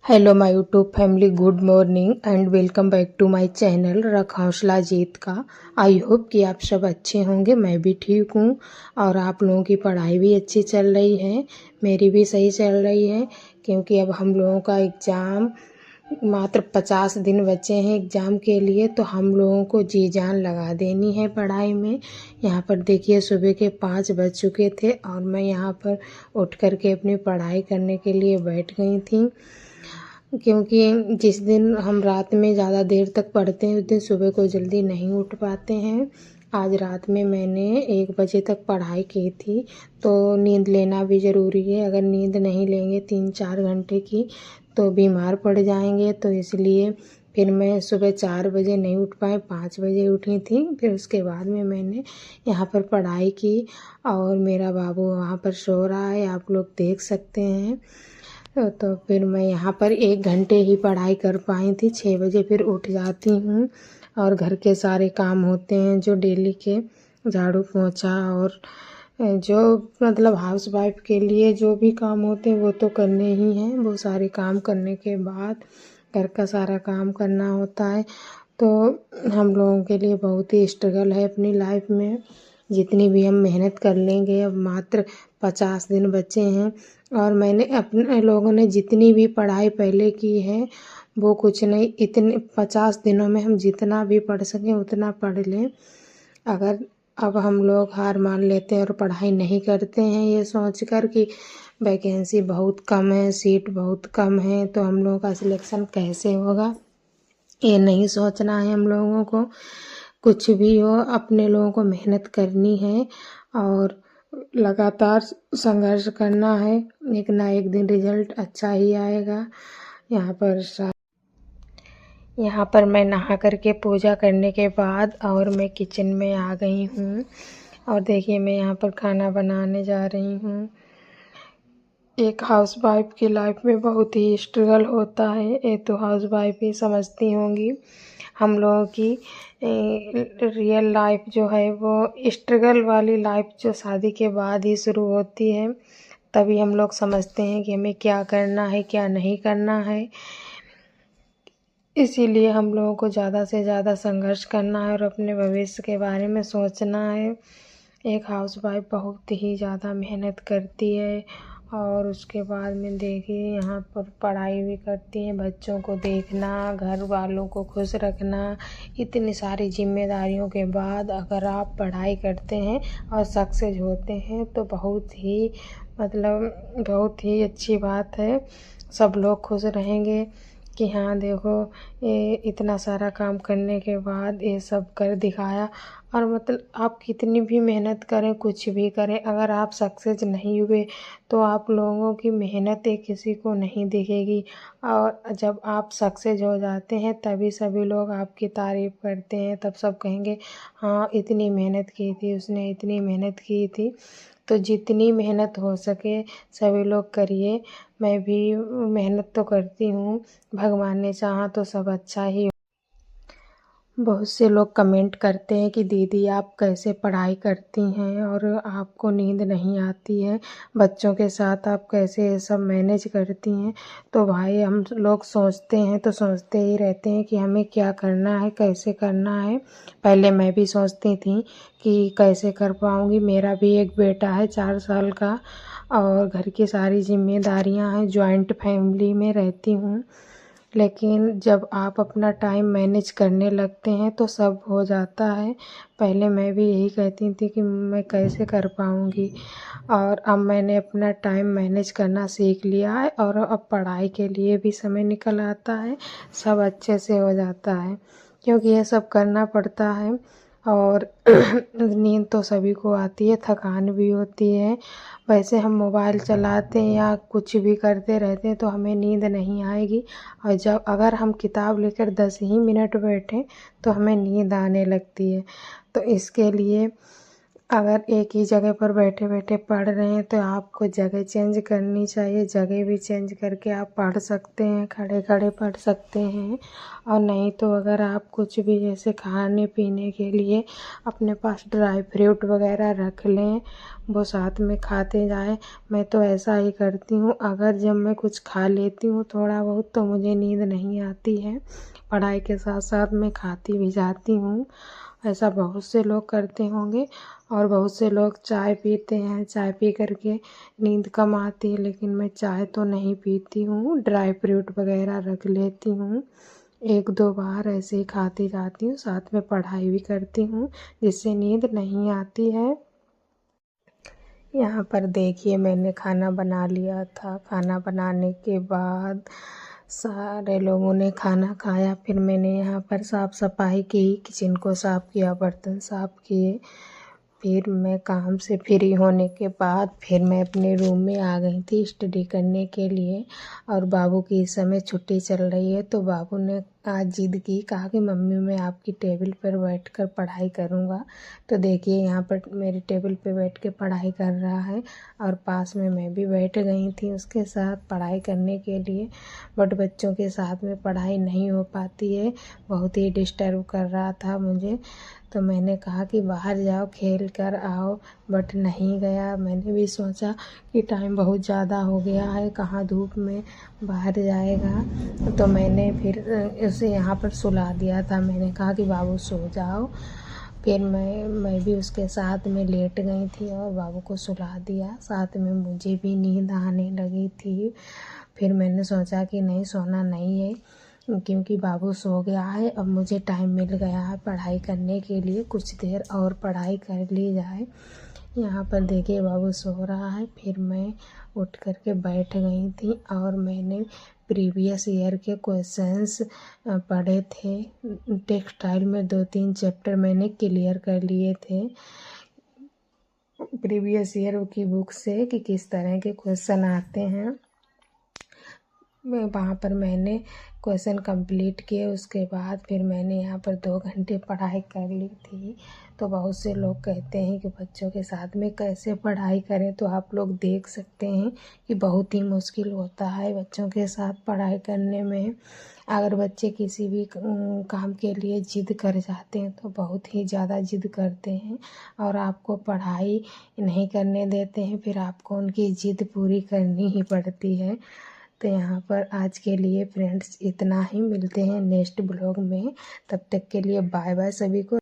Hello my YouTube family, good morning and welcome back to my channel रख हौसला जीत का। I hope कि आप सब अच्छे होंगे। मैं भी ठीक हूँ और आप लोगों की पढ़ाई भी अच्छी चल रही है। मेरी भी सही चल रही है क्योंकि अब हम लोगों का एग्ज़ाम मात्र 50 दिन बचे हैं एग्ज़ाम के लिए, तो हम लोगों को जी जान लगा देनी है पढ़ाई में। यहाँ पर देखिए सुबह के 5 बज चुके थे और मैं यहाँ पर उठ कर के अपनी पढ़ाई करने के लिए बैठ गई थी, क्योंकि जिस दिन हम रात में ज़्यादा देर तक पढ़ते हैं उस दिन सुबह को जल्दी नहीं उठ पाते हैं। आज रात में मैंने 1 बजे तक पढ़ाई की थी, तो नींद लेना भी ज़रूरी है। अगर नींद नहीं लेंगे 3-4 घंटे की तो बीमार पड़ जाएंगे, तो इसलिए फिर मैं सुबह 4 बजे नहीं उठ पाई, 5 बजे उठी थी। फिर उसके बाद में मैंने यहाँ पर पढ़ाई की और मेरा बाबू वहाँ पर सो रहा है, आप लोग देख सकते हैं। तो फिर मैं यहाँ पर 1 घंटे ही पढ़ाई कर पाई थी। 6 बजे फिर उठ जाती हूँ और घर के सारे काम होते हैं जो डेली के, झाड़ू पोंछा और जो मतलब हाउस वाइफ के लिए जो भी काम होते हैं वो तो करने ही हैं। वो सारे काम करने के बाद घर का सारा काम करना होता है। तो हम लोगों के लिए बहुत ही स्ट्रगल है अपनी लाइफ में। जितनी भी हम मेहनत कर लेंगे, अब मात्र 50 दिन बचे हैं और मैंने अपने लोगों ने जितनी भी पढ़ाई पहले की है वो कुछ नहीं, इतने 50 दिनों में हम जितना भी पढ़ सकें उतना पढ़ लें। अगर अब हम लोग हार मान लेते हैं और पढ़ाई नहीं करते हैं ये सोचकर कि वैकेंसी बहुत कम है, सीट बहुत कम है, तो हम लोगों का सिलेक्शन कैसे होगा, ये नहीं सोचना है हम लोगों को। कुछ भी हो अपने लोगों को मेहनत करनी है और लगातार संघर्ष करना है। एक ना एक दिन रिजल्ट अच्छा ही आएगा। यहाँ पर मैं नहा करके पूजा करने के बाद और मैं किचन में आ गई हूँ और देखिए मैं यहाँ पर खाना बनाने जा रही हूँ। एक हाउसवाइफ की लाइफ में बहुत ही स्ट्रगल होता है, ये तो हाउसवाइफ ही समझती होंगी। हम लोगों की रियल लाइफ जो है वो स्ट्रगल वाली लाइफ जो शादी के बाद ही शुरू होती है, तभी हम लोग समझते हैं कि हमें क्या करना है क्या नहीं करना है। इसीलिए हम लोगों को ज़्यादा से ज़्यादा संघर्ष करना है और अपने भविष्य के बारे में सोचना है। एक हाउसवाइफ बहुत ही ज़्यादा मेहनत करती है और उसके बाद में देखिए यहाँ पर पढ़ाई भी करती हैं, बच्चों को देखना, घर वालों को खुश रखना, इतनी सारी जिम्मेदारियों के बाद अगर आप पढ़ाई करते हैं और सक्सेस होते हैं तो बहुत ही बहुत ही अच्छी बात है। सब लोग खुश रहेंगे कि हाँ देखो ये इतना सारा काम करने के बाद ये सब कर दिखाया। और आप कितनी भी मेहनत करें, कुछ भी करें, अगर आप सक्सेस नहीं हुए तो आप लोगों की मेहनत किसी को नहीं दिखेगी। और जब आप सक्सेस हो जाते हैं तभी सभी लोग आपकी तारीफ़ करते हैं, तब सब कहेंगे हाँ इतनी मेहनत की थी उसने, इतनी मेहनत की थी। तो जितनी मेहनत हो सके सभी लोग करिए। मैं भी मेहनत तो करती हूँ, भगवान ने चाहा तो सब अच्छा ही। बहुत से लोग कमेंट करते हैं कि दीदी आप कैसे पढ़ाई करती हैं और आपको नींद नहीं आती है, बच्चों के साथ आप कैसे ये सब मैनेज करती हैं। तो भाई हम लोग सोचते हैं तो सोचते ही रहते हैं कि हमें क्या करना है, कैसे करना है। पहले मैं भी सोचती थी कि कैसे कर पाऊँगी। मेरा भी एक बेटा है 4 साल का और घर की सारी जिम्मेदारियां हैं, जॉइंट फैमिली में रहती हूँ। लेकिन जब आप अपना टाइम मैनेज करने लगते हैं तो सब हो जाता है। पहले मैं भी यही कहती थी कि मैं कैसे कर पाऊँगी, और अब मैंने अपना टाइम मैनेज करना सीख लिया है और अब पढ़ाई के लिए भी समय निकल आता है, सब अच्छे से हो जाता है क्योंकि ये सब करना पड़ता है। और नींद तो सभी को आती है, थकान भी होती है। वैसे हम मोबाइल चलाते हैं या कुछ भी करते रहते हैं तो हमें नींद नहीं आएगी, और जब अगर हम किताब लेकर 10 ही मिनट बैठें तो हमें नींद आने लगती है। तो इसके लिए अगर एक ही जगह पर बैठे बैठे पढ़ रहे हैं तो आपको जगह चेंज करनी चाहिए। जगह भी चेंज करके आप पढ़ सकते हैं, खड़े खड़े पढ़ सकते हैं। और नहीं तो अगर आप कुछ भी जैसे खाने पीने के लिए अपने पास ड्राई फ्रूट वगैरह रख लें, वो साथ में खाते जाएं। मैं तो ऐसा ही करती हूँ। अगर जब मैं कुछ खा लेती हूँ थोड़ा बहुत तो मुझे नींद नहीं आती है, पढ़ाई के साथ साथ मैं खाती भी जाती हूँ। ऐसा बहुत से लोग करते होंगे। और बहुत से लोग चाय पीते हैं, चाय पी करके नींद कम आती है, लेकिन मैं चाय तो नहीं पीती हूँ, ड्राई फ्रूट वगैरह रख लेती हूँ। एक दो बार ऐसे ही खाती जाती हूँ, साथ में पढ़ाई भी करती हूँ, जिससे नींद नहीं आती है। यहाँ पर देखिए मैंने खाना बना लिया था। खाना बनाने के बाद सारे लोगों ने खाना खाया। फिर मैंने यहाँ पर साफ़ सफाई की, किचन को साफ़ किया, बर्तन साफ़ किए। फिर मैं काम से फ्री होने के बाद फिर मैं अपने रूम में आ गई थी स्टडी करने के लिए। और बाबू की इस समय छुट्टी चल रही है, तो बाबू ने आज जिद की, कहा कि मम्मी मैं आपकी टेबल पर बैठकर पढ़ाई करूँगा। तो देखिए यहाँ पर मेरी टेबल पे बैठ के पढ़ाई कर रहा है और पास में मैं भी बैठ गई थी उसके साथ पढ़ाई करने के लिए। बट बच्चों के साथ में पढ़ाई नहीं हो पाती है, बहुत ही डिस्टर्ब कर रहा था मुझे। तो मैंने कहा कि बाहर जाओ खेल कर आओ, बट नहीं गया। मैंने भी सोचा कि टाइम बहुत ज़्यादा हो गया है, कहाँ धूप में बाहर जाएगा। तो मैंने फिर उसे यहाँ पर सुला दिया था। मैंने कहा कि बाबू सो जाओ। फिर मैं भी उसके साथ में लेट गई थी और बाबू को सुला दिया। साथ में मुझे भी नींद आने लगी थी। फिर मैंने सोचा कि नहीं, सोना नहीं है, क्योंकि बाबू सो गया है। अब मुझे टाइम मिल गया है पढ़ाई करने के लिए, कुछ देर और पढ़ाई कर ली जाए। यहाँ पर देखिए बाबू सो रहा है। फिर मैं उठ कर के बैठ गई थी और मैंने प्रीवियस ईयर के क्वेश्चंस पढ़े थे। टेक्सटाइल में 2-3 चैप्टर मैंने क्लियर कर लिए थे प्रीवियस ईयर की बुक से, कि किस तरह के क्वेश्चन आते हैं। वहाँ पर मैंने क्वेश्चन कंप्लीट किए। उसके बाद फिर मैंने यहाँ पर 2 घंटे पढ़ाई कर ली थी। तो बहुत से लोग कहते हैं कि बच्चों के साथ में कैसे पढ़ाई करें, तो आप लोग देख सकते हैं कि बहुत ही मुश्किल होता है बच्चों के साथ पढ़ाई करने में। अगर बच्चे किसी भी काम के लिए ज़िद कर जाते हैं तो बहुत ही ज़्यादा ज़िद करते हैं और आपको पढ़ाई नहीं करने देते हैं, फिर आपको उनकी ज़िद पूरी करनी ही पड़ती है। तो यहाँ पर आज के लिए फ्रेंड्स इतना ही। मिलते हैं नेक्स्ट ब्लॉग में, तब तक के लिए बाय बाय सभी को।